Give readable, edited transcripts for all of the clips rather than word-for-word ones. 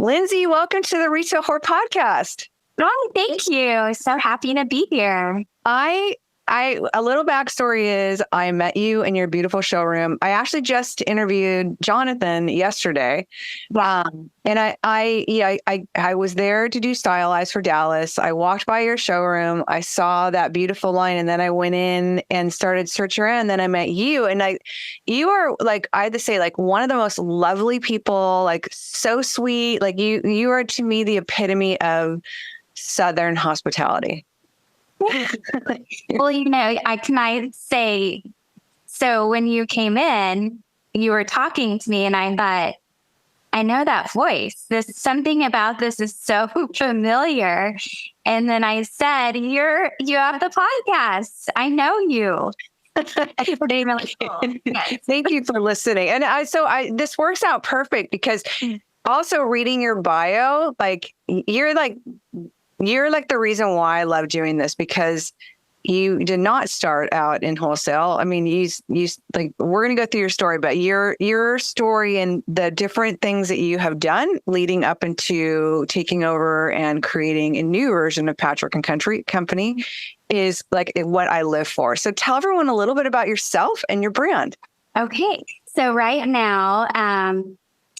Lindsay, welcome to the Retail Whore Podcast. Oh, thank you. So happy to be here. A little backstory is I met you in your beautiful showroom. I actually just interviewed Jonathan yesterday. And I was there to do Stylize for Dallas. I walked by your showroom. I saw that beautiful line, and then I went in and started searching around. And then I met you, and you are like, I had to say, like one of the most lovely people, like so sweet. Like you are to me the epitome of Southern hospitality. Well, I say, so when you came in, you were talking to me and I thought, I know that voice. There's something about this is so familiar. And then I said, you have the podcast. I know you. Really cool. Yes. Thank you for listening. And this works out perfect because also reading your bio, like you're like the reason why I love doing this, because you did not start out in wholesale. I mean, you like, we're going to go through your story, but your story and the different things that you have done leading up into taking over and creating a new version of Patrick & Company is like what I live for. So tell everyone a little bit about yourself and your brand. Okay. So right now,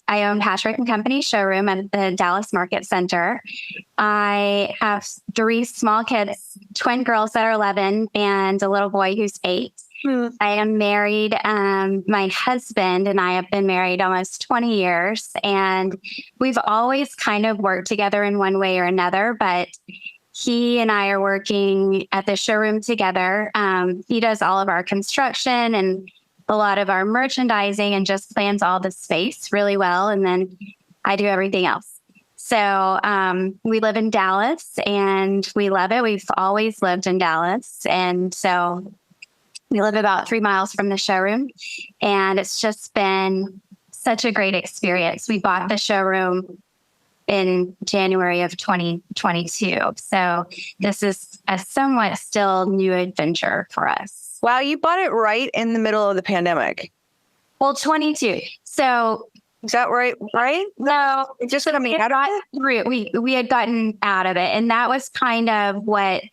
I own Patrick & Company showroom at the Dallas Market Center. I have 3 small kids, twin girls that are 11 and a little boy who's 8. I am married. My husband and I have been married almost 20 years, and we've always kind of worked together in one way or another, but he and I are working at the showroom together. He does all of our construction and a lot of our merchandising and just plans all the space really well. And then I do everything else. So we live in Dallas and we love it. We've always lived in Dallas. And so we live about 3 miles from the showroom. And it's just been such a great experience. We bought the showroom in January of 2022. So this is a somewhat still new adventure for us. Wow, you bought it right in the middle of the pandemic. Well, 22. So is that right? Right? No, just what I mean. We had gotten out of it, and that was kind of what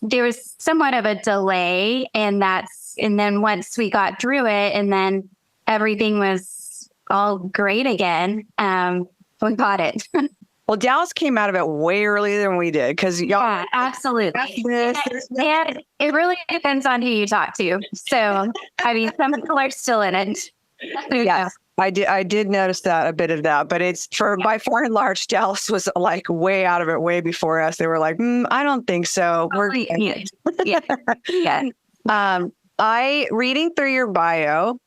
there was somewhat of a delay, and then once we got through it, and then everything was all great again. We bought it. Well, Dallas came out of it way earlier than we did because yeah, absolutely. And it really depends on who you talk to. So, I mean, some people are still in it. Yeah, I did notice that, a bit of that, but it's by far and large, Dallas was like way out of it way before us. They were like, I don't think so. Yeah. Reading through your bio,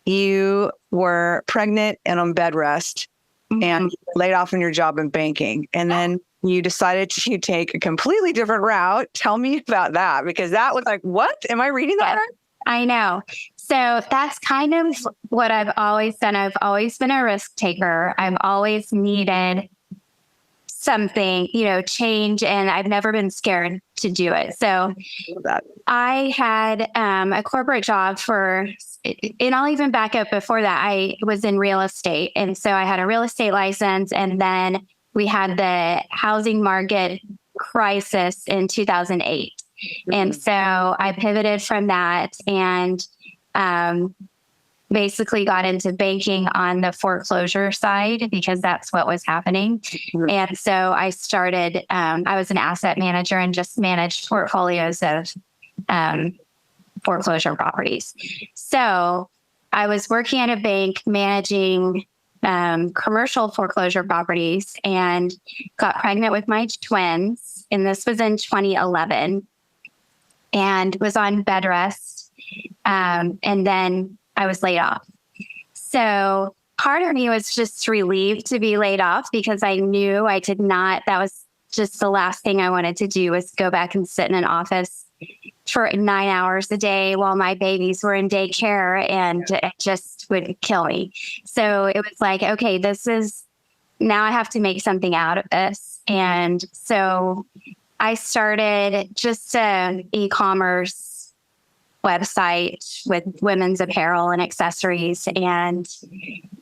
you were pregnant and on bed rest. And laid off on your job in banking. And then you decided to take a completely different route. Tell me about that, because that was like, what? Am I reading that right? I know. So that's kind of what I've always done. I've always been a risk taker. I've always needed something, change, and I've never been scared to do it. So I had a corporate job and I'll even back up before that. I was in real estate. And so I had a real estate license, and then we had the housing market crisis in 2008. And so I pivoted from that and basically got into banking on the foreclosure side because that's what was happening. And so I started, I was an asset manager and just managed portfolios of foreclosure properties. So I was working at a bank managing commercial foreclosure properties and got pregnant with my twins. And this was in 2011 and was on bed rest. And then I was laid off. So part of me was just relieved to be laid off because I knew that was just the last thing I wanted to do was go back and sit in an office for 9 hours a day while my babies were in daycare, and it just would kill me. So it was like, okay, now I have to make something out of this. And so I started just an e-commerce website with women's apparel and accessories. And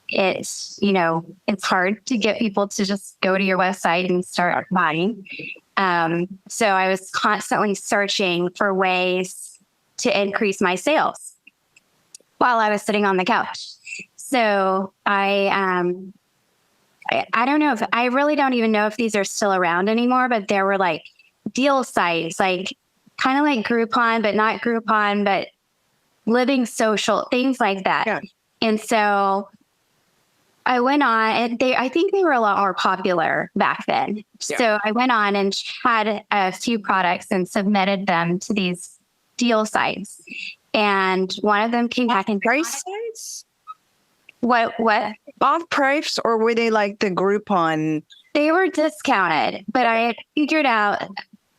it's, it's hard to get people to just go to your website and start buying. So I was constantly searching for ways to increase my sales while I was sitting on the couch. So I don't know I really don't even know if these are still around anymore, but there were like deal sites, like kind of like Groupon, but not Groupon, but Living Social, things like that. Yeah. And so I went on, and I think they were a lot more popular back then. Yeah. So I went on and had a few products and submitted them to these deal sites. And one of them came back and price sites? What? Off price, or were they like the Groupon? They were discounted, but I had figured out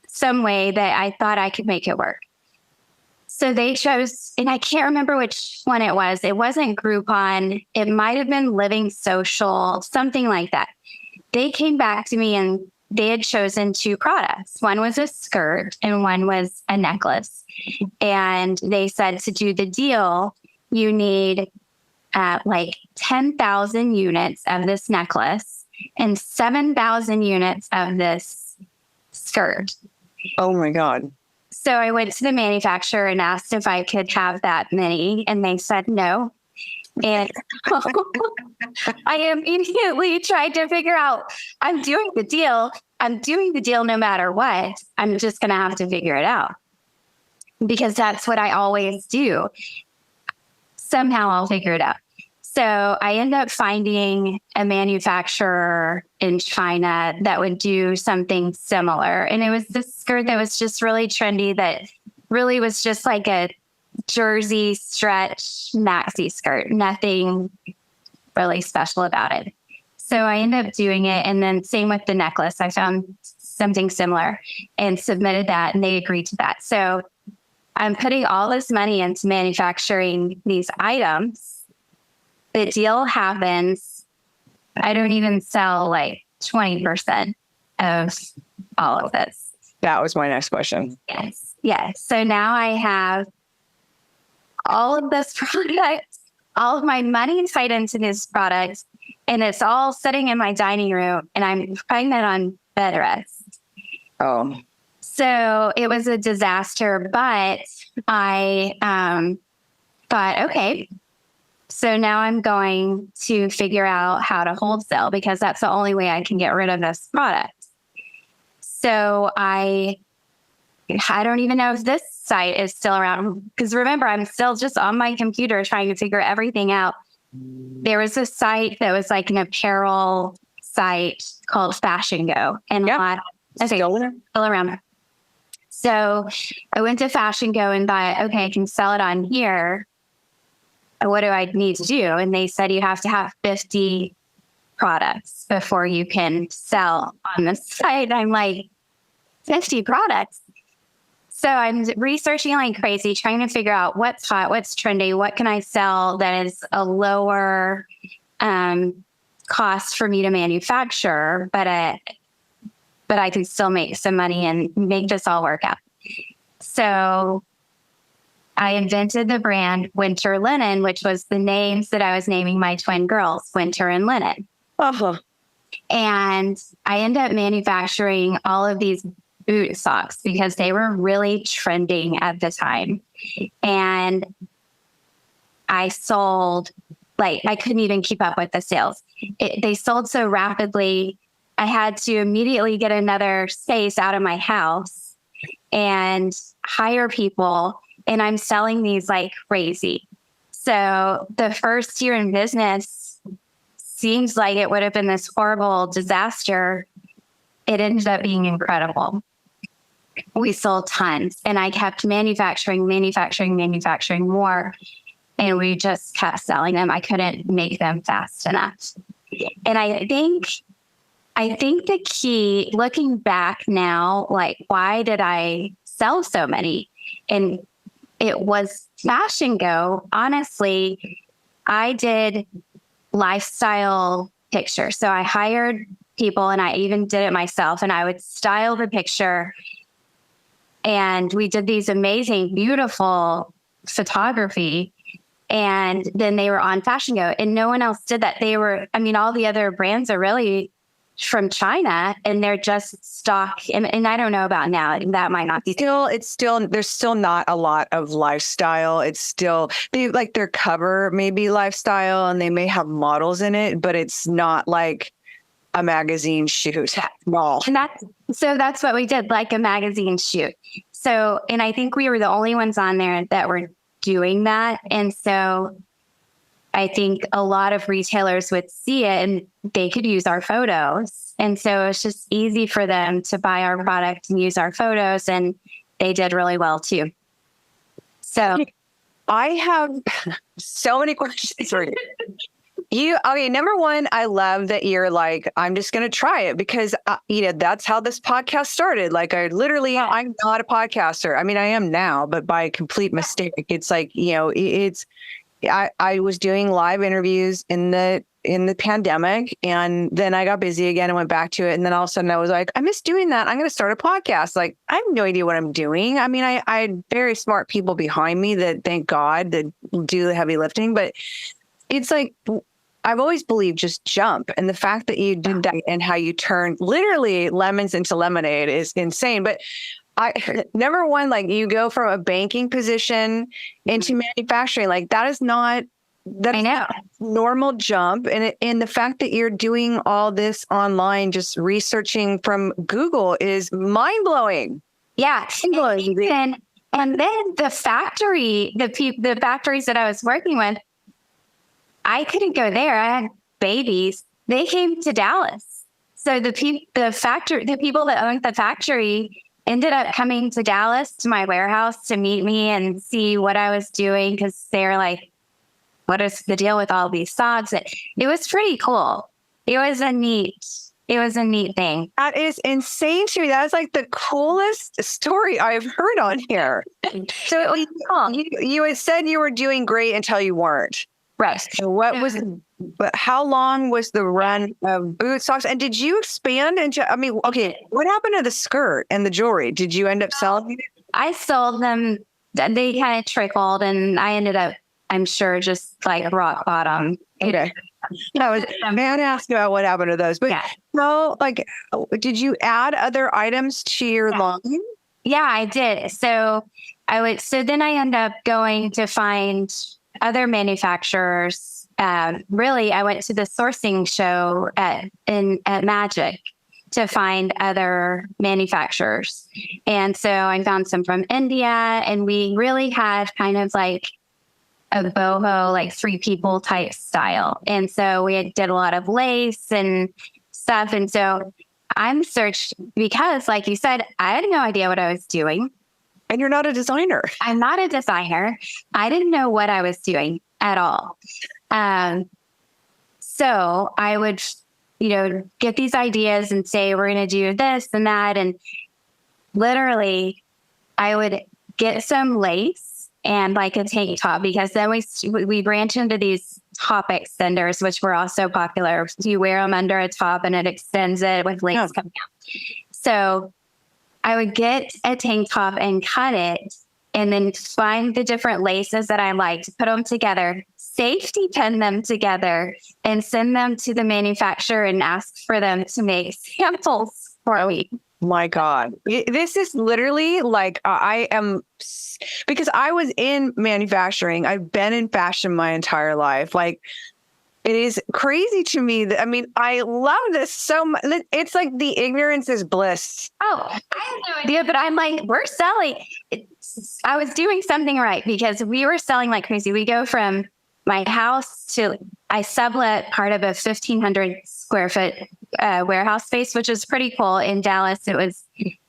some way that I thought I could make it work. So they chose, and I can't remember which one it was. It wasn't Groupon. It might have been Living Social, something like that. They came back to me and they had chosen two products. One was a skirt and one was a necklace. And they said to do the deal, you need like 10,000 units of this necklace and 7,000 units of this skirt. Oh my God. So I went to the manufacturer and asked if I could have that many, and they said no. And I immediately tried to figure out, I'm doing the deal no matter what. I'm just going to have to figure it out, because that's what I always do. Somehow I'll figure it out. So I ended up finding a manufacturer in China that would do something similar. And it was this skirt that was just really trendy, that really was just like a jersey stretch maxi skirt, nothing really special about it. So I ended up doing it. And then same with the necklace. I found something similar and submitted that, and they agreed to that. So I'm putting all this money into manufacturing these items. The deal happens. I don't even sell like 20% of all of this. That was my next question. Yes. Yes. So now I have all of this product, all of my money tied into this product, and it's all sitting in my dining room, and I'm putting that on bed rest. Oh. So it was a disaster, but I thought, okay, so now I'm going to figure out how to wholesale, because that's the only way I can get rid of this product. So I don't even know if this site is still around, because remember, I'm still just on my computer trying to figure everything out. There was a site that was like an apparel site called Fashion Go. And still around. So I went to Fashion Go and thought, okay, I can sell it on here. What do I need to do? And they said you have to have 50 products before you can sell on the site. I'm like, 50 products? So I'm researching like crazy, trying to figure out what's hot, what's trendy, what can I sell that is a lower cost for me to manufacture, but I can still make some money and make this all work out. So I invented the brand Winter Lennon, which was the names that I was naming my twin girls, Winter and Lennon. Uh-huh. And I ended up manufacturing all of these boot socks because they were really trending at the time. And I sold, like, I couldn't even keep up with the sales. They sold so rapidly, I had to immediately get another space out of my house and hire people. And I'm selling these like crazy. So the first year in business seems like it would have been this horrible disaster. It ended up being incredible. We sold tons, and I kept manufacturing more, and we just kept selling them. I couldn't make them fast enough. And I think the key, looking back now, like, why did I sell so many? And it was Fashion Go. Honestly, I did lifestyle pictures. So I hired people, and I even did it myself, and I would style the picture. And we did these amazing, beautiful photography. And then they were on Fashion Go, and no one else did that. All the other brands are really from China, and they're just stock. And I don't know about now. That might not be. There's still not a lot of lifestyle. It's still, their cover may be lifestyle and they may have models in it, but it's not like a magazine shoot. No. And that's what we did, like a magazine shoot. So, and I think we were the only ones on there that were doing that. And so I think a lot of retailers would see it and they could use our photos. And so it's just easy for them to buy our product and use our photos. And they did really well too. So I have so many questions for you. Okay, number one, I love that you're like, I'm just going to try it because, that's how this podcast started. Like I'm not a podcaster. I mean, I am now, but by complete mistake. It's like, I was doing live interviews in the pandemic, and then I got busy again and went back to it. And then all of a sudden I was like, I miss doing that. I'm going to start a podcast. Like, I have no idea what I'm doing. I mean, I had very smart people behind me that, thank God, that do the heavy lifting, but it's like, I've always believed just jump. And the fact that you did that and how you turned literally lemons into lemonade is insane. But number one, like you go from a banking position into manufacturing, like that is not a normal jump. And the fact that you're doing all this online, just researching from Google is mind blowing. Yeah. And then the factory, the factories that I was working with, I couldn't go there. I had babies. They came to Dallas. So the people that owned the factory ended up coming to Dallas to my warehouse to meet me and see what I was doing, because they're like, what is the deal with all these socks? It was pretty cool. It was a neat thing. That is insane to me. That is like the coolest story I've heard on here. So you had said you were doing great until you weren't. Right. So but how long was the run of boot socks? And did you expand into, what happened to the skirt and the jewelry? Did you end up selling it? I sold them. They kind of trickled, and I ended up, I'm sure, just like rock bottom. Okay. I'm going to ask about what happened to those. But no, like, did you add other items to your line? Yeah, I did. So then I ended up going to find other manufacturers. Really, I went to the sourcing show at Magic to find other manufacturers. And so I found some from India, and we really had kind of like a boho, like three people type style. And so we did a lot of lace and stuff. And so I'm searched because, like you said, I had no idea what I was doing. And you're not a designer. I'm not a designer. I didn't know what I was doing at all. So I would, get these ideas and say, we're going to do this and that. And literally I would get some lace and like a tank top, because then we branch into these top extenders, which were also popular. You wear them under a top and it extends it with lace coming out. So I would get a tank top and cut it, and then find the different laces that I liked, put them together, safety pin them together, and send them to the manufacturer and ask for them to make samples for me. My God, this is literally like, because I was in manufacturing. I've been in fashion my entire life. Like, it is crazy to me that, I love this so much. It's like the ignorance is bliss. Oh, I have no idea, but I'm like, we're selling. I was doing something right, because we were selling like crazy. We go from my house to, I sublet part of a 1,500 square foot warehouse space, which was pretty cool. In Dallas, it was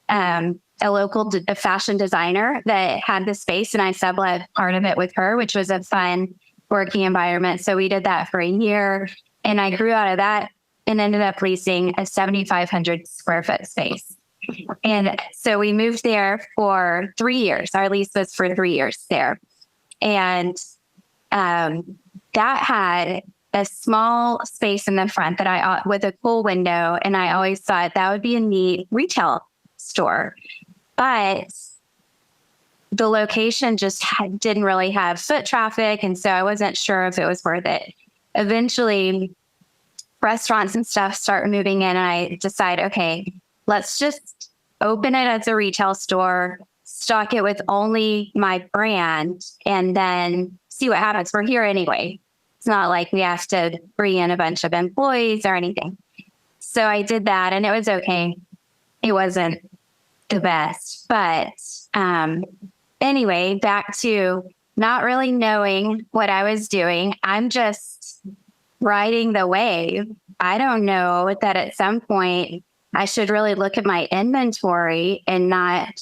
a local fashion designer that had the space, and I sublet part of it with her, which was a fun working environment. So we did that for a year, and I grew out of that and ended up leasing a 7,500 square foot space. And so we moved there for 3 years. Our lease was for 3 years there. And that had a small space in the front that with a cool window. And I always thought that would be a neat retail store. But the location just didn't really have foot traffic. And so I wasn't sure if it was worth it. Eventually, restaurants and stuff start moving in, and I decide, okay, let's just open it as a retail store, stock it with only my brand, and then see what happens. We're here anyway. It's not like we have to bring in a bunch of employees or anything. So I did that, and it was okay. It wasn't the best, but anyway, back to not really knowing what I was doing. I'm just riding the wave. I don't know that at some point I should really look at my inventory and not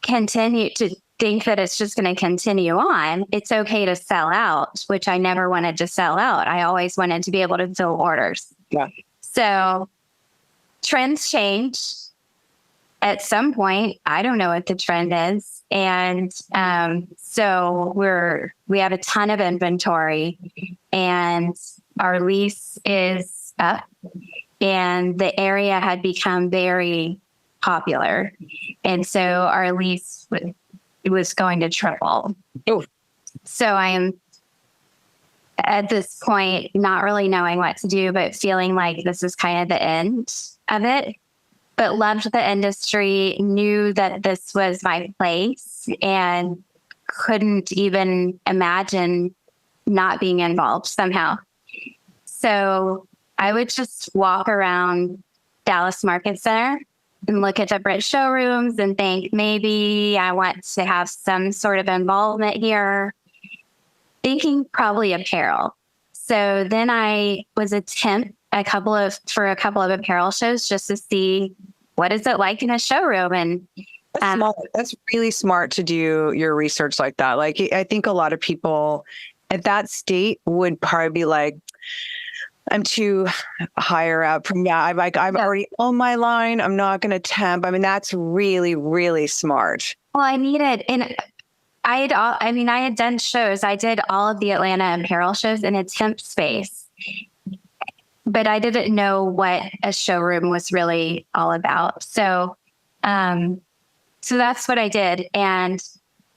continue to think that it's just going to continue on. It's okay to sell out, which I never wanted to sell out. I always wanted to be able to fill orders. Yeah. So trends change. At some point, I don't know what the trend is. And so we have a ton of inventory, and our lease is up, and the area had become very popular. And so our lease was going to triple. Oh. So I am at this point not really knowing what to do, but feeling like this is kind of the end of it. But loved the industry, knew that this was my place, and couldn't even imagine not being involved somehow. So I would just walk around Dallas Market Center and look at different showrooms and think, maybe I want to have some sort of involvement here, thinking probably apparel. So then I was a temp for a couple of apparel shows just to see what is it like in a showroom. And that's really smart to do your research like that. Like, I think a lot of people at that state would probably be like, I'm too higher up from, I'm already on my line. I'm not going to temp. I mean, that's really, really smart. Well, I needed, and I had done shows. I did all of the Atlanta apparel shows in a temp space, but I didn't know what a showroom was really all about. So that's what I did. And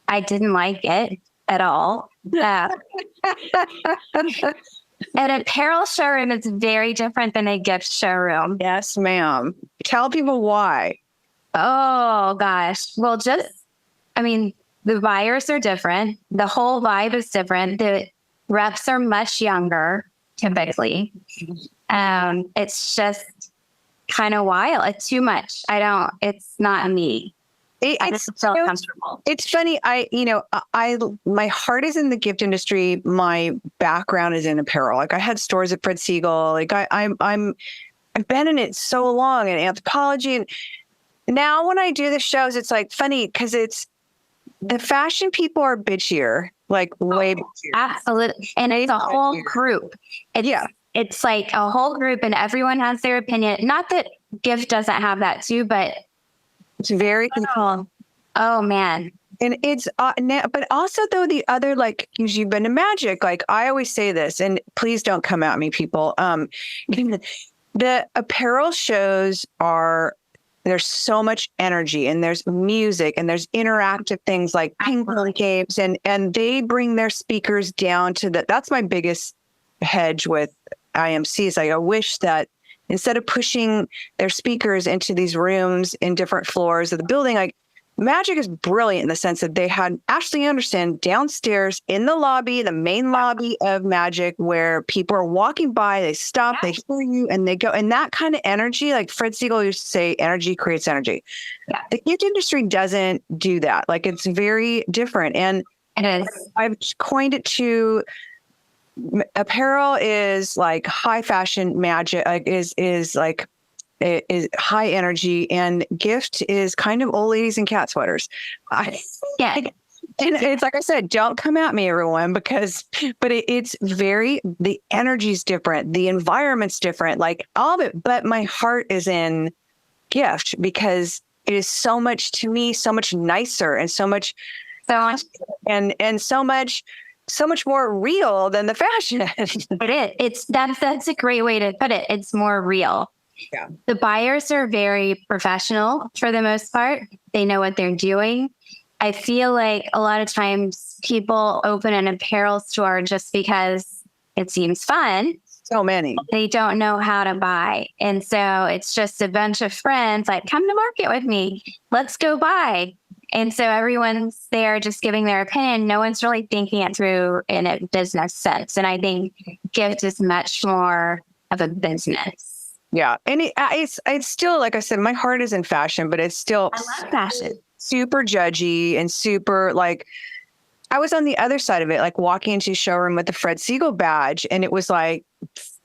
I didn't like it at all. An apparel showroom is very different than a gift showroom. Yes, ma'am. Tell people why. Oh, gosh. Well, the buyers are different. The whole vibe is different. The reps are much younger, typically. It's just kind of wild. It's too much. It's not me. I just feel comfortable. It's funny. My heart is in the gift industry. My background is in apparel. Like, I had stores at Fred Siegel. Like, I've been in it so long, in anthropology. And now when I do the shows, it's like funny because the fashion people are bitchier, like way bitchier. Absolutely. And it's a whole group. It's like a whole group, and everyone has their opinion. Not that gift doesn't have that too, but it's very control. Oh man. And it's, but also though the other, like, because you've been to Magic, like I always say this, and please don't come at me, people. The apparel shows there's so much energy, and there's music, and there's interactive things like ping pong games, and they bring their speakers down to that's my biggest hedge with IMCs. Like, I wish that instead of pushing their speakers into these rooms in different floors of the building, like, Magic is brilliant in the sense that they had Ashley Anderson downstairs in the lobby, the main lobby of Magic, where people are walking by, they stop, they hear you, and they go. And that kind of energy, like Fred Siegel used to say, energy creates energy. Yeah. The gift industry doesn't do that. Like, it's very different. And it is. I've coined it to apparel is like high fashion, Magic is like is high energy, and gift is kind of old ladies and cat sweaters. And it's like I said, don't come at me, everyone, but it's the energy's different. The environment's different, like all of it. But my heart is in gift because it is so much, to me, so much nicer and so much more real than the fashion. It is. That's a great way to put it. It's more real. Yeah. The buyers are very professional for the most part. They know what they're doing. I feel like a lot of times people open an apparel store just because it seems fun. So many. They don't know how to buy. And so it's just a bunch of friends like, come to market with me. Let's go buy. And so everyone's there just giving their opinion. No one's really thinking it through in a business sense. And I think gift is much more of a business. Yeah. And it's still, like I said, my heart is in fashion, but it's still I love fashion. Super judgy and super like, I was on the other side of it, like walking into a showroom with the Fred Siegel badge. And it was like,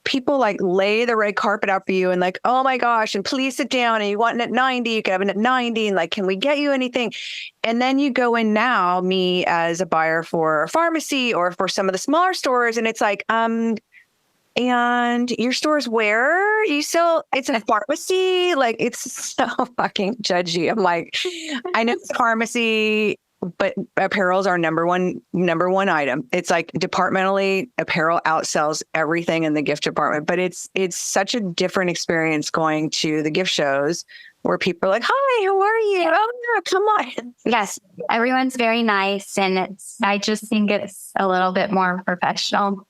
people like lay the red carpet out for you and like, oh my gosh, and please sit down. And you want it at 90, you can have it at 90. And like, can we get you anything? And then you go in now, me as a buyer for a pharmacy or for some of the smaller stores. And it's like, and your store's where? You sell, it's a pharmacy? Like, it's so fucking judgy. I'm like, I know it's pharmacy, but apparel is our number one item. It's like departmentally, apparel outsells everything in the gift department. But it's such a different experience going to the gift shows where people are like, "Hi, how are you? Oh, yeah, come on." Yes, everyone's very nice, and I just think it's a little bit more professional.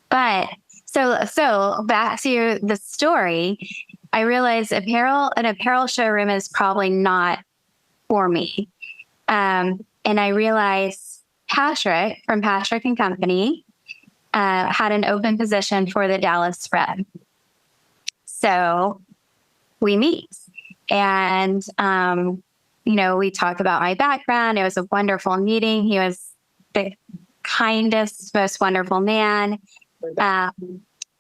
But so back to the story, I realized an apparel showroom is probably not for me. And I realized Patrick from Patrick and Company had an open position for the Dallas rep. So we meet and, we talk about my background. It was a wonderful meeting. He was the kindest, most wonderful man.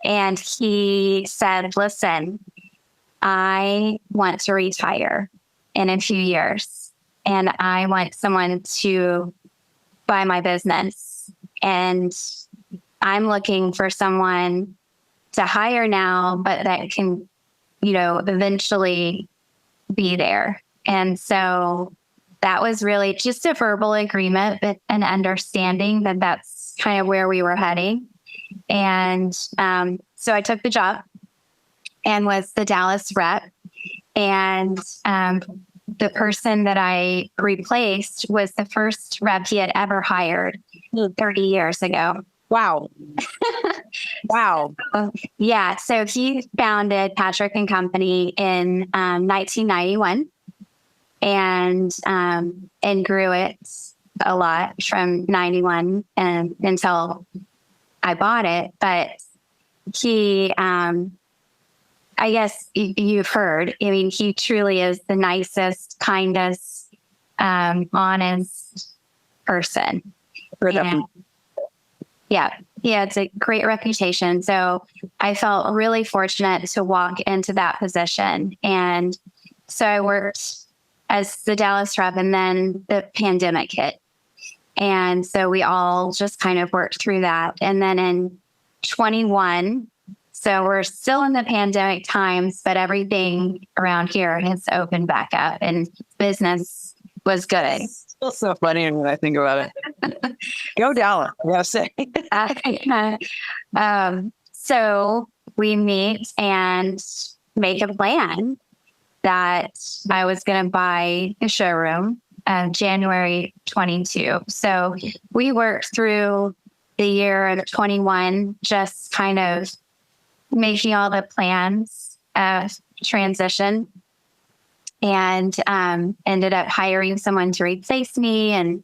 And he said, listen, I want to retire in a few years. And I want someone to buy my business. And I'm looking for someone to hire now, but that can, eventually be there. And so that was really just a verbal agreement, but an understanding that that's kind of where we were heading. And so I took the job and was the Dallas rep. And the person that I replaced was the first rep he had ever hired 30 years ago. Wow. Wow. Yeah. So he founded Patrick and Company in 1991 and grew it a lot from 91 until I bought it. But he, I guess you've heard, he truly is the nicest, kindest, honest person. Yeah, it's a great reputation. So I felt really fortunate to walk into that position. And so I worked as the Dallas rep, and then the pandemic hit. And so we all just kind of worked through that. And then in 21, so we're still in the pandemic times, but everything around here has opened back up and business was good. It's still so funny when I think about it. Go Dallas, I gotta say. So we meet and make a plan that I was going to buy a showroom January 22. So we worked through the year of 21, just kind of making all the plans transition, and ended up hiring someone to replace me. And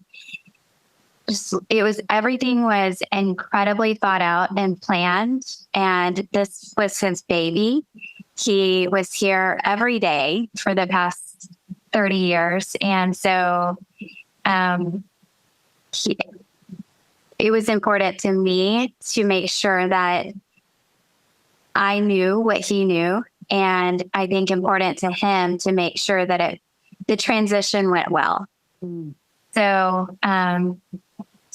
everything was incredibly thought out and planned. And this was his baby. He was here every day for the past 30 years. And so it was important to me to make sure that I knew what he knew. And I think important to him to make sure that the transition went well. Mm. So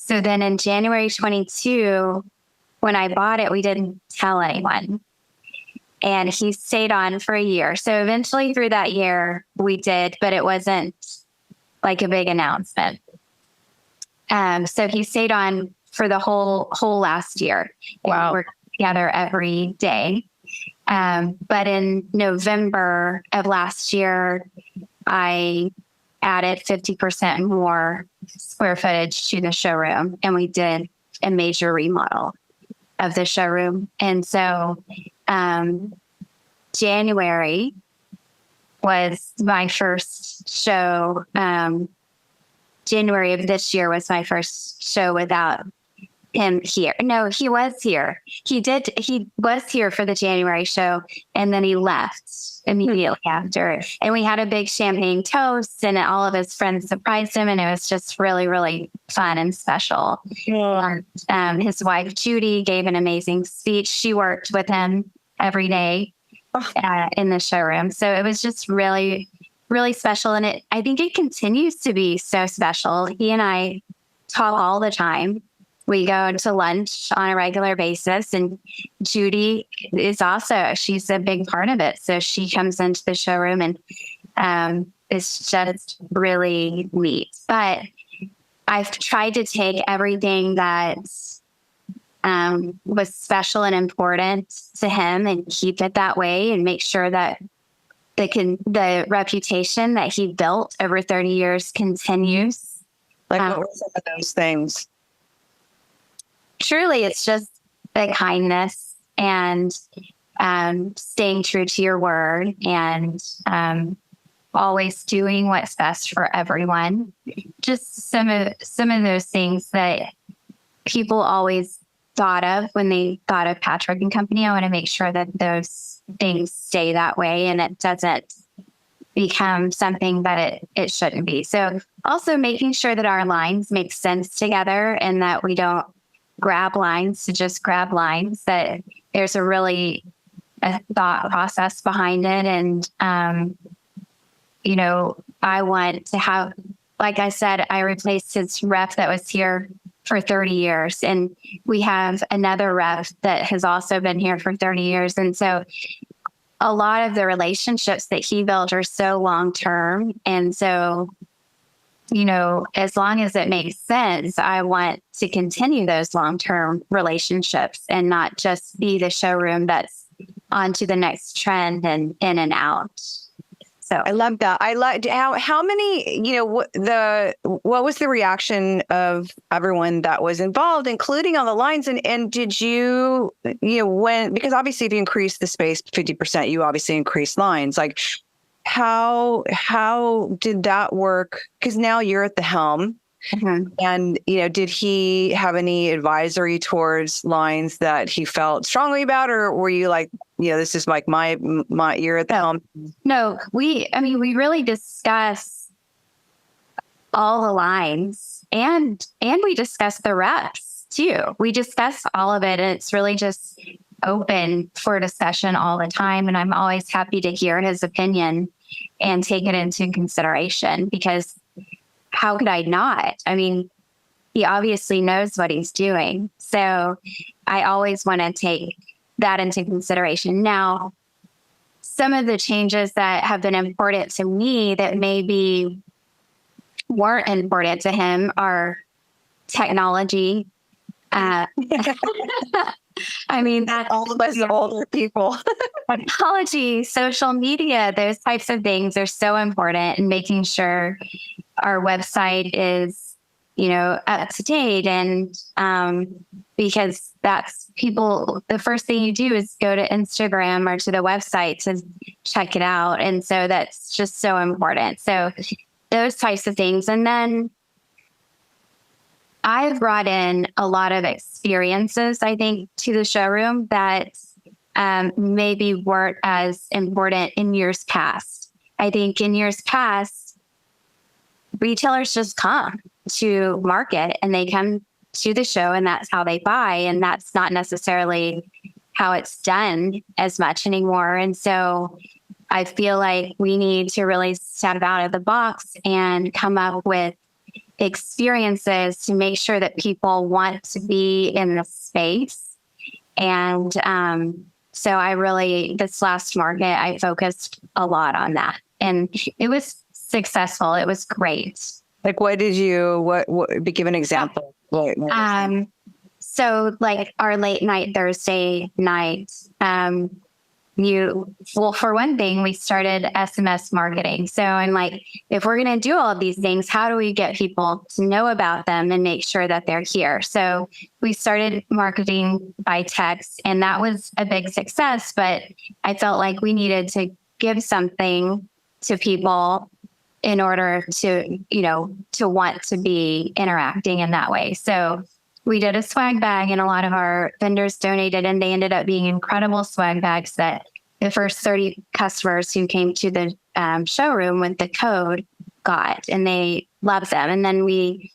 then in January 22, when I bought it, we didn't tell anyone. And he stayed on for a year. So eventually through that year we did, but it wasn't like a big announcement. So he stayed on for the whole last year. Wow. We worked together every day. But in November of last year, I added 50% more square footage to the showroom, and we did a major remodel of the showroom. And so January was my first show. January of this year was my first show without him here. No, he was here. He was here for the January show, and then he left immediately after. And we had a big champagne toast, and all of his friends surprised him, and it was just really, really fun and special. Yeah. His wife, Judy, gave an amazing speech. She worked with him every day in the showroom. So it was just really, really special. And I think it continues to be so special. He and I talk all the time. We go to lunch on a regular basis, and Judy is also, she's a big part of it. So she comes into the showroom, and it's just really neat. But I've tried to take everything that was special and important to him and keep it that way, and make sure that the reputation that he built over 30 years continues. Like, what were some of those things? Truly, it's just the kindness and staying true to your word, and always doing what's best for everyone. Just some of those things that people always thought of when they thought of Patrick and Company. I want to make sure that those things stay that way, and it doesn't become something that it shouldn't be. So also making sure that our lines make sense together, and that we don't grab lines to just grab lines, that there's a thought process behind it. And, I want to have, like I said, I replaced his rep that was here for 30 years. And we have another rep that has also been here for 30 years. And so a lot of the relationships that he built are so long-term. And so, as long as it makes sense, I want to continue those long-term relationships and not just be the showroom that's on to the next trend and in and out. So I love that. I like how many, what was the reaction of everyone that was involved, including on the lines? And did you, because obviously if you increase the space 50%, you obviously increase lines. Like, how did that work? Because now you're at the helm. Mm-hmm. And, did he have any advisory towards lines that he felt strongly about, or were you like, this is like my you're at the helm? No, we really discuss all the lines, and we discuss the reps too. We discuss all of it, and it's really just open for discussion all the time. And I'm always happy to hear his opinion and take it into consideration, because how could I not? He obviously knows what he's doing. So I always want to take that into consideration. Now, some of the changes that have been important to me that maybe weren't important to him are technology. That all of us older people. Technology, social media, those types of things are so important, and making sure our website is, up to date. And because that's the first thing you do is go to Instagram or to the website to check it out. And so that's just so important. So those types of things. And then I've brought in a lot of experiences, I think, to the showroom that maybe weren't as important in years past. I think in years past, retailers just come to market, and they come to the show, and that's how they buy. And that's not necessarily how it's done as much anymore. And so I feel like we need to really step out of the box and come up with experiences to make sure that people want to be in the space. And so this last market, I focused a lot on that, and it was successful. It was great. Like, what give an example? So like our late night Thursday night, for one thing, we started SMS marketing. So I'm like, if we're going to do all of these things, how do we get people to know about them and make sure that they're here? So we started marketing by text, and that was a big success. But I felt like we needed to give something to people in order to, to want to be interacting in that way. So we did a swag bag, and a lot of our vendors donated, and they ended up being incredible swag bags that the first 30 customers who came to the showroom with the code got, and they loved them. And then we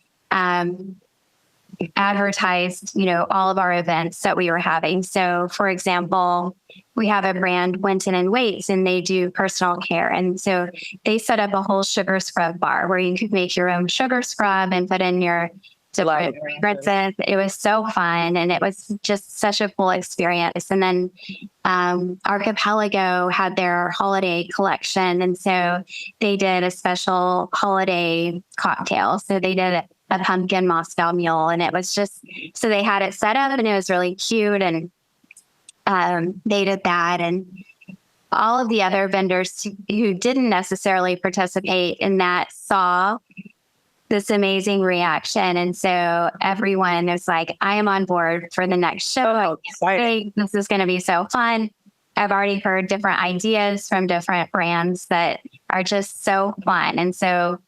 advertised, all of our events that we were having. So, for example, we have a brand, Winter Lennon, and they do personal care. And so they set up a whole sugar scrub bar where you could make your own sugar scrub and put in your different fragrances. It was so fun, and it was just such a cool experience. And then Archipelago had their holiday collection, and so they did a special holiday cocktail. So they did a pumpkin Moscow Mule, and it was just, so they had it set up, and it was really cute, and they did that. And all of the other vendors who didn't necessarily participate in that saw this amazing reaction. And so everyone was like, I am on board for the next show. This is going to be so fun. I've already heard different ideas from different brands that are just so fun. And so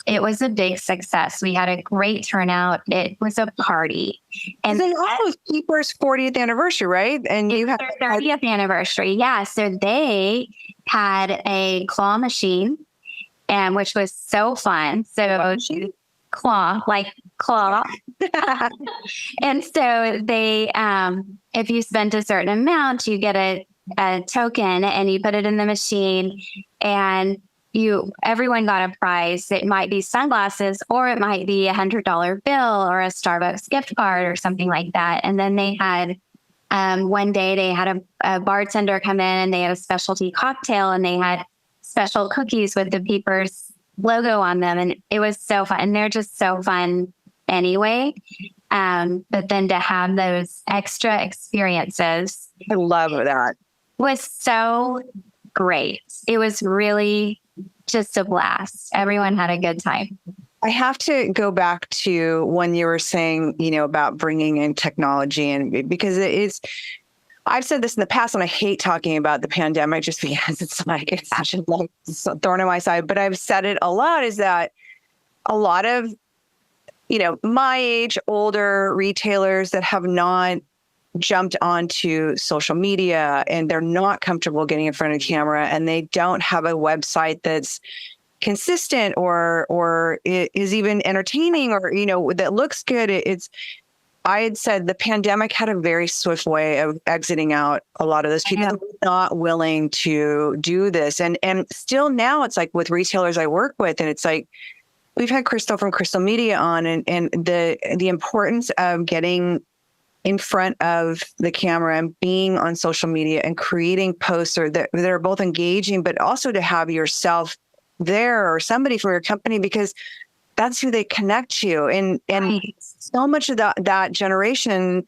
it was a big success. We had a great turnout. It was a party. And then also Keeper's 40th anniversary, right? And you have their 30th anniversary. Yeah. So they had a claw machine, and which was so fun. So claw. And so they, if you spent a certain amount, you get a token, and you put it in the machine, and everyone got a prize. It might be sunglasses, or it might be $100 bill or a Starbucks gift card or something like that. And then they had, one day they had a bartender come in, and they had a specialty cocktail, and they had special cookies with the Peepers logo on them. And it was so fun. And they're just so fun anyway. But then to have those extra experiences. I love that. Was so great. It was really just a blast. Everyone had a good time. I have to go back to when you were saying, about bringing in technology, and because I've said this in the past, and I hate talking about the pandemic just because it's like, it's such a thorn in my side, but I've said it a lot, is that a lot of, my age, older retailers that have not jumped onto social media, and they're not comfortable getting in front of camera, and they don't have a website that's consistent or is even entertaining, or, that looks good. I had said the pandemic had a very swift way of exiting out a lot of those people who were not willing to do this. And still now it's like with retailers I work with, and it's like, we've had Crystal from Crystal Media on, and the importance of getting in front of the camera and being on social media and creating posts that are both engaging, but also to have yourself there or somebody from your company, because that's who they connect you. And Right. So much of that generation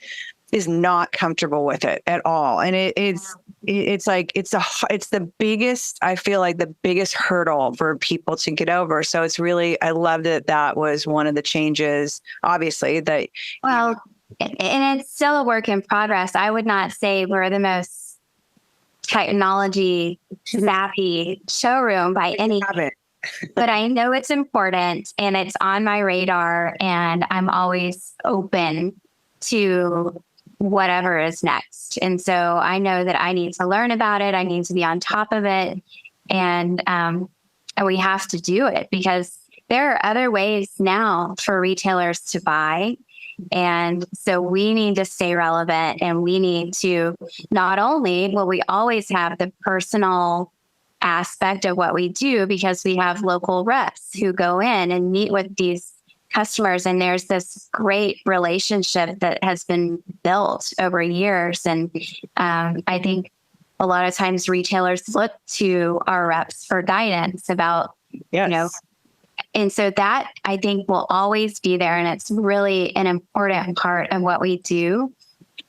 is not comfortable with it at all. And it's the biggest, I feel like the biggest hurdle for people to get over. So it's really, I love that was one of the changes, obviously, that. Well, and it's still a work in progress. I would not say we're the most technology savvy showroom by any means. But I know it's important, and it's on my radar, and I'm always open to whatever is next. And so I know that I need to learn about it. I need to be on top of it. And we have to do it, because there are other ways now for retailers to buy. And so we need to stay relevant, and we need to not only will we always have the personal aspect of what we do, because we have local reps who go in and meet with these customers, and there's this great relationship that has been built over years. And I think a lot of times retailers look to our reps for guidance about, and so that I think will always be there, and it's really an important part of what we do.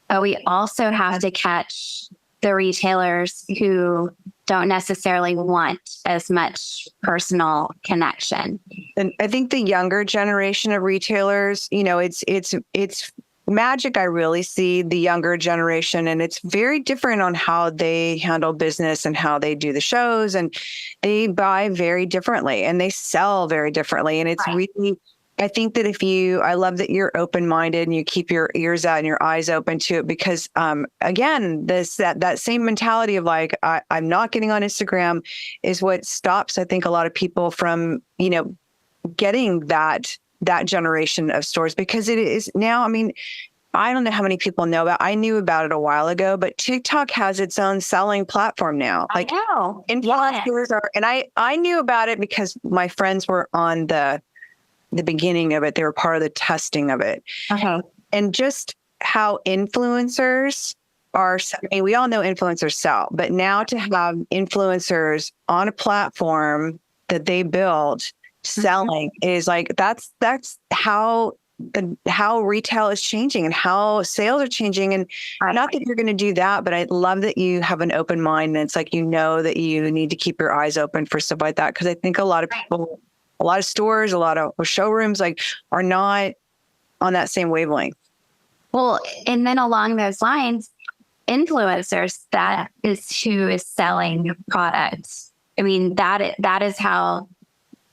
But we also have to catch the retailers who don't necessarily want as much personal connection. And I think the younger generation of retailers, it's magic. I really see the younger generation, and it's very different on how they handle business and how they do the shows, and they buy very differently and they sell very differently. And it's really, I think that I love that you're open-minded and you keep your ears out and your eyes open to it, because again, that same mentality of like, I'm not getting on Instagram is what stops, I think, a lot of people from, getting that generation of stores, because it is now, I mean, I don't know how many people know about, I knew about it a while ago, but TikTok has its own selling platform now. Like, I know. Influencers are, and I knew about it because my friends were on the beginning of it. They were part of the testing of it. Okay. And just how influencers are, I mean, we all know influencers sell, but now to have influencers on a platform that they build selling is like, that's how retail is changing and how sales are changing. And not that you're going to do that, but I love that you have an open mind. And it's like, that you need to keep your eyes open for stuff like that. Cause I think a lot of people, a lot of stores, a lot of showrooms are not on that same wavelength. Well, and then along those lines, influencers, that is who is selling products. I mean, that is how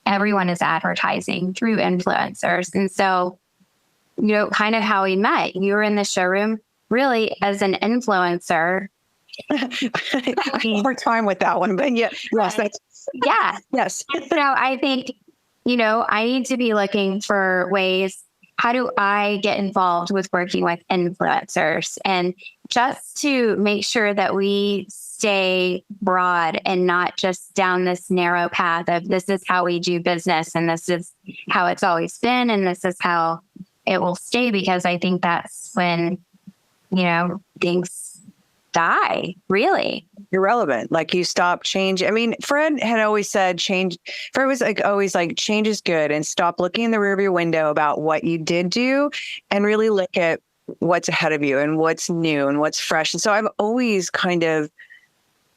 everyone is advertising, through influencers. And so, kind of how we met. You were in the showroom really as an influencer. More time with that one, but yes, yes. So I think, I need to be looking for ways. How do I get involved with working with influencers, and just to make sure that we stay broad and not just down this narrow path of this is how we do business and this is how it's always been and this is how it will stay, because I think that's when, things die, really. Irrelevant. Like, you stop changing. I mean, Fred had always said Fred was always like, change is good, and stop looking in the rearview window about what you did do and really look at what's ahead of you and what's new and what's fresh. And so I've always kind of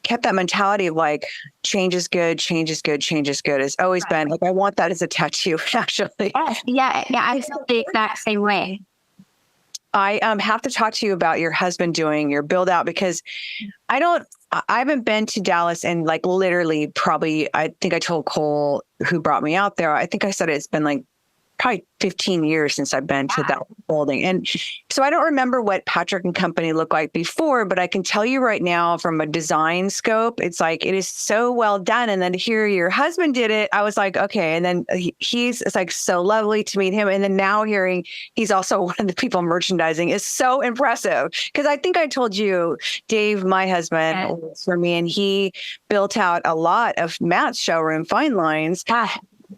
kept that mentality of like, change is good, change is good, change is good. It's always been like, I want that as a tattoo, actually. Yeah. I feel the exact same way. I have to talk to you about your husband doing your build out, because I haven't been to Dallas in like literally probably, I think I told Cole, who brought me out there, I think I said it's been like probably 15 years since I've been to that building. And so I don't remember what Patrick and Company looked like before, but I can tell you right now from a design scope, it's like, it is so well done. And then to hear your husband did it, I was like, okay. And then it's like so lovely to meet him. And then now hearing he's also one of the people merchandising is so impressive. Cause I think I told you, Dave, my husband, works for me, and he built out a lot of Matt's showroom fine lines.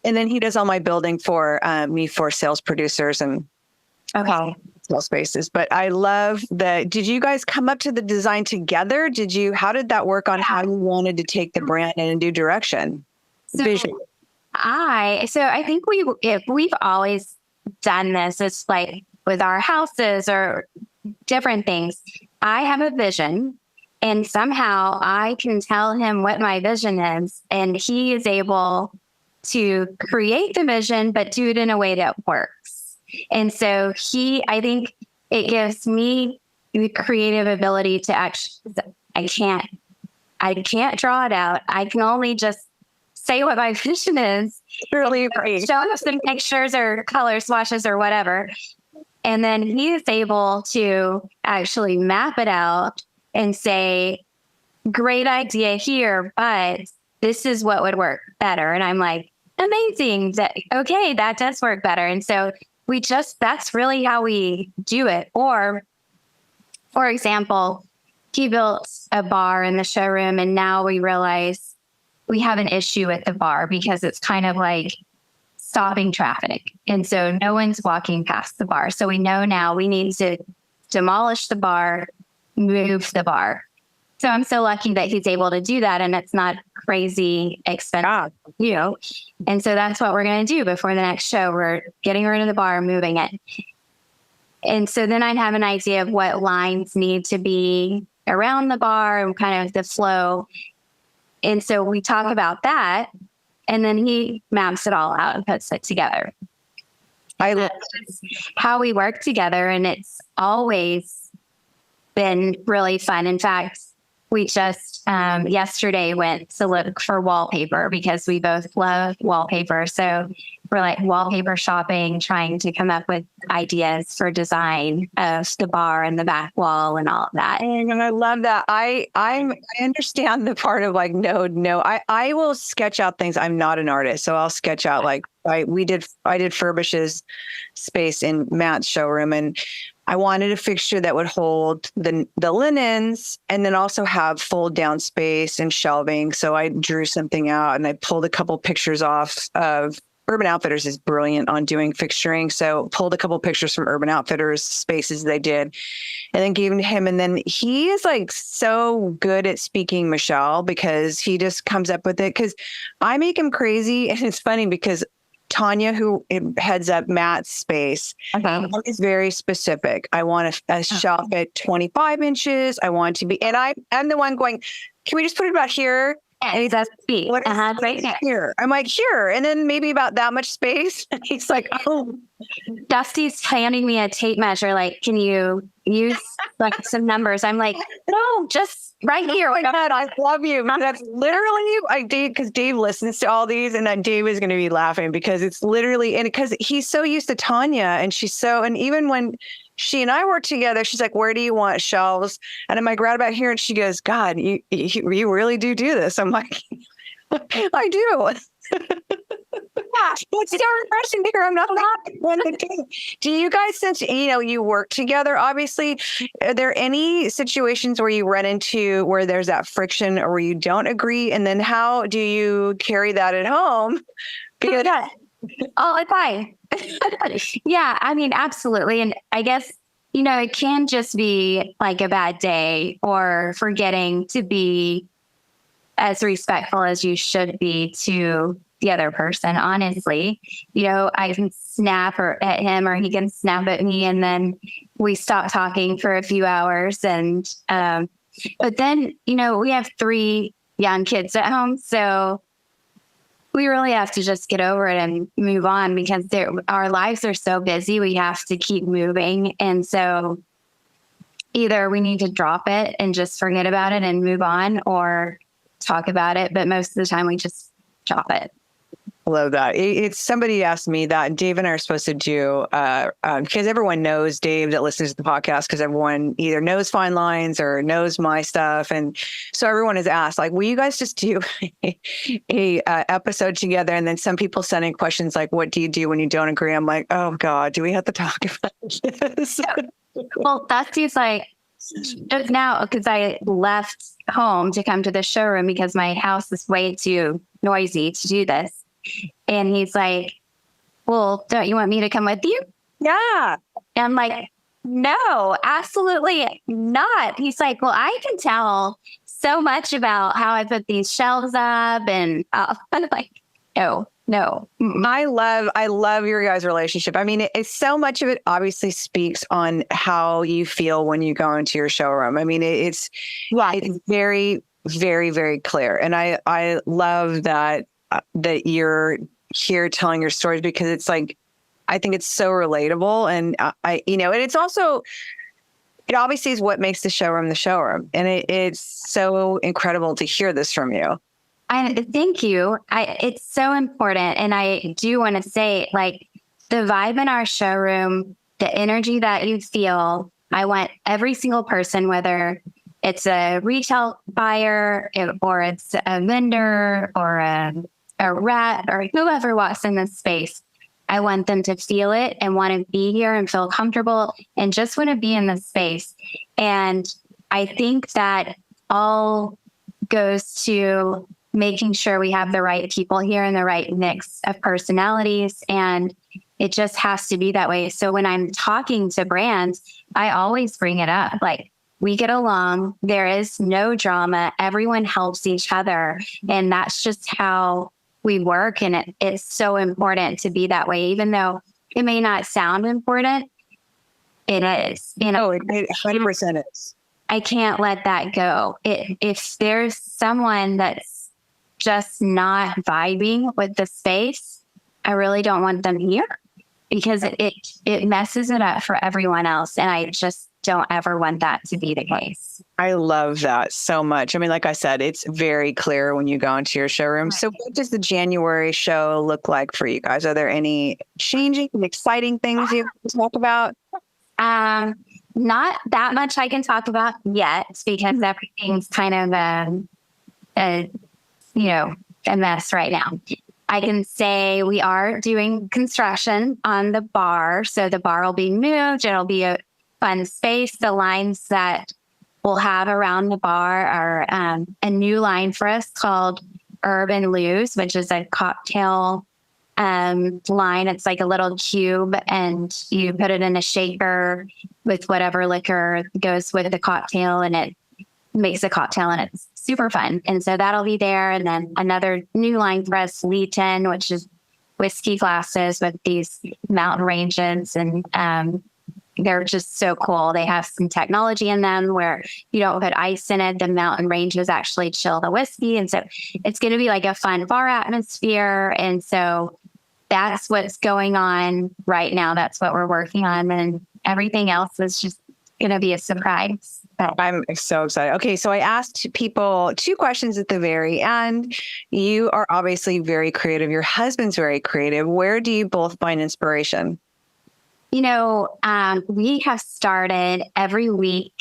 And then he does all my building for me for sales producers and sales spaces. But I love did you guys come up to the design together? How did that work on how you wanted to take the brand in a new direction? Visually. I think we've always done this. It's like with our houses or different things. I have a vision, and somehow I can tell him what my vision is, and he is able to create the vision, but do it in a way that works. And so I think it gives me the creative ability to actually, I can't draw it out. I can only just say what my vision is. Really agree. Show him some pictures or color swatches or whatever. And then he is able to actually map it out and say, great idea here, but this is what would work better. And I'm like, amazing. Okay, that does work better. And so that's really how we do it. Or, for example, he built a bar in the showroom, and now we realize we have an issue at the bar because it's kind of like stopping traffic. And so no one's walking past the bar. So we know now we need to demolish the bar, move the bar. So I'm so lucky that he's able to do that, and it's not crazy expensive, And so that's what we're going to do before the next show. We're getting rid of the bar, moving it. And so then I'd have an idea of what lines need to be around the bar and kind of the flow. And so we talk about that, and then he maps it all out and puts it together. I love how we work together, and it's always been really fun. In fact, we just yesterday went to look for wallpaper because we both love wallpaper. So we're like wallpaper shopping, trying to come up with ideas for design of the bar and the back wall and all of that. And I love that. I understand the part of like, no, I will sketch out things. I'm not an artist. So I'll sketch out like I did Furbish's space in Matt's showroom, and I wanted a fixture that would hold the linens and then also have fold down space and shelving. So I drew something out and I pulled a couple pictures off of Urban Outfitters is brilliant on doing fixturing. So pulled a couple pictures from Urban Outfitters spaces they did and then gave them to him. And then he is like so good at speaking Michelle because he just comes up with it because I make him crazy. And it's funny because Tanya, who heads up Matt's space, is very specific. I want a shelf at 25 inches. I want to be, and I'm the one going, can we just put it about here? And he's right here. I'm like, here. And then maybe about that much space. And he's like, oh. Dusty's handing me a tape measure. Like, can you use like some numbers? I'm like, no, just right here. Oh God, I love you. That's literally, because Dave listens to all these, and then Dave is going to be laughing because it's literally, and because he's so used to Tanya, and and even when she and I work together, she's like, where do you want shelves? And I'm like, right about here. And she goes, God, you really do this. I'm like, I do. Yeah, it's so refreshing to hear. I'm not one to do. Do you guys, since you work together, obviously, are there any situations where you run into where there's that friction or where you don't agree? And then how do you carry that at home? Because all the time. Yeah, I mean, absolutely. And I guess, it can just be like a bad day or forgetting to be as respectful as you should be to the other person. Honestly, I can snap at him or he can snap at me, and then we stop talking for a few hours. And, but then, we have 3 young kids at home. So we really have to just get over it and move on because our lives are so busy. We have to keep moving. And so either we need to drop it and just forget about it and move on, or talk about it. But most of the time we just drop it. Love that. It's somebody asked me that Dave and I are supposed to do, because everyone knows Dave that listens to the podcast, because everyone either knows Fine Lines or knows my stuff. And so everyone has asked, like, will you guys just do a episode together? And then some people send in questions like, what do you do when you don't agree? I'm like, oh God, do we have to talk about this? Well, Dusty's like, just now, because I left home to come to the showroom because my house is way too noisy to do this. And he's like, well, don't you want me to come with you? Yeah. And I'm like, no, absolutely not. He's like, well, I can tell so much about how I put these shelves up. And I'm like, no. I love your guys' relationship. I mean, it's so much of it obviously speaks on how you feel when you go into your showroom. I mean, it's very, very, very clear. And I love that you're here telling your stories, because it's like, I think it's so relatable. And and it's also, it obviously is what makes the showroom. And it's so incredible to hear this from you. Thank you. It's so important. And I do want to say, like, the vibe in our showroom, the energy that you feel, I want every single person, whether it's a retail buyer or it's a vendor or a rep or whoever walks in this space, I want them to feel it and want to be here and feel comfortable and just want to be in this space. And I think that all goes to making sure we have the right people here and the right mix of personalities. And it just has to be that way. So when I'm talking to brands, I always bring it up. Like, we get along. There is no drama. Everyone helps each other. And that's just how we work. And it's so important to be that way, even though it may not sound important. It is. It 100% is. I can't let that go. If there's someone that's just not vibing with the space, I really don't want them here because it messes it up for everyone else. And I just don't ever want that to be the case. I love that so much. I mean, like I said, it's very clear when you go into your showroom. Right. So what does the January show look like for you guys? Are there any changing and exciting things you talk about? Not that much I can talk about yet because everything's kind of a mess right now. I can say we are doing construction on the bar. So the bar will be moved. It'll be a fun space. The lines that we'll have around the bar are a new line for us called Urban Luxe, which is a cocktail line. It's like a little cube and you put it in a shaker with whatever liquor goes with the cocktail and it makes a cocktail and it's super fun. And so that'll be there. And then another new line for us, Leeton, which is whiskey glasses with these mountain ranges. And they're just so cool. They have some technology in them where you don't put ice in it. The mountain ranges actually chill the whiskey. And so it's going to be like a fun bar atmosphere. And so that's what's going on right now. That's what we're working on. And everything else is just going to be a surprise. I'm so excited. Okay, so I asked people 2 questions at the very end. You are obviously very creative. Your husband's very creative. Where do you both find inspiration? We have started every week.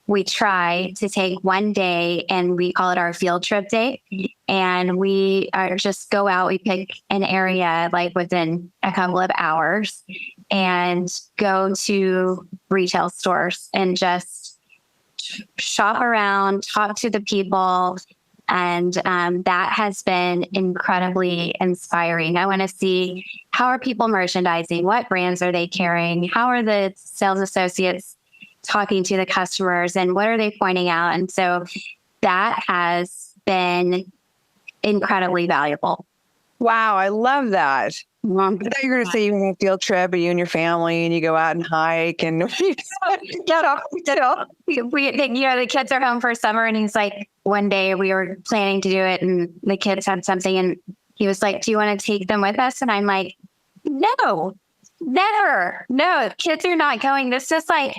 We try to take one day and we call it our field trip day. And we just go out. We pick an area like within a couple of hours and go to retail stores and just shop around, talk to the people. And that has been incredibly inspiring. I want to see how are people merchandising? What brands are they carrying? How are the sales associates talking to the customers? And what are they pointing out? And so that has been incredibly valuable. Wow, I love that. I thought you were going to say you went on a field trip, and you and your family, and you go out and hike and get off. The kids are home for summer, and he's like, one day we were planning to do it, and the kids had something, and he was like, "Do you want to take them with us?" And I'm like, "No, never. No, kids are not going. This is like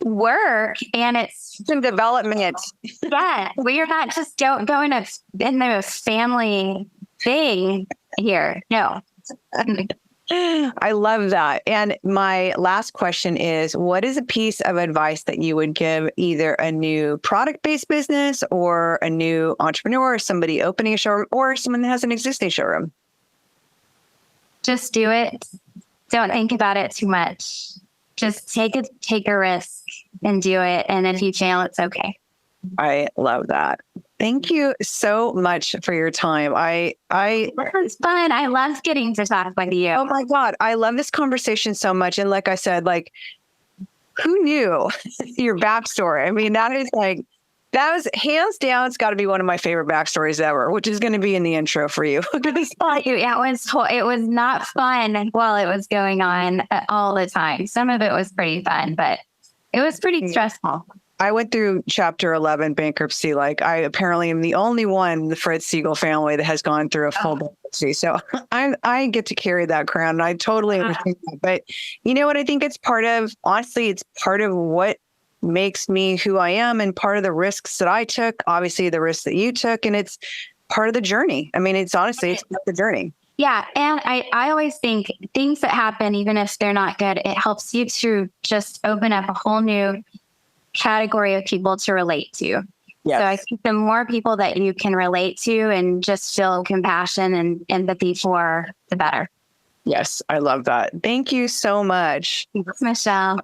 work, and it's some development." Yeah, we are not just going in the family thing here. No. I love that. And my last question is, what is a piece of advice that you would give either a new product-based business or a new entrepreneur, or somebody opening a showroom, or someone that has an existing showroom? Just do it. Don't think about it too much. Just take a risk and do it. And if you fail, it's okay. I love that. Thank you so much for your time. It's fun. I love getting to talk with you. Oh my God. I love this conversation so much. And like I said, who knew your backstory? I mean, that was hands down, it's got to be one of my favorite backstories ever, which is going to be in the intro for you. It was not fun while it was going on all the time. Some of it was pretty fun, but it was pretty stressful. I went through chapter 11 bankruptcy. I apparently am the only one in the Fred Siegel family that has gone through a full bankruptcy. So I get to carry that crown. And I totally understand that. But you know what? I think it's part of what makes me who I am and part of the risks that I took, obviously the risks that you took. And it's part of the journey. I mean, it's part of the journey. Yeah. And I always think things that happen, even if they're not good, it helps you to just open up a whole new category of people to relate to. Yes. So I think the more people that you can relate to and just feel compassion and empathy for, the better. Yes, I love that. Thank you so much. Thanks, Michelle.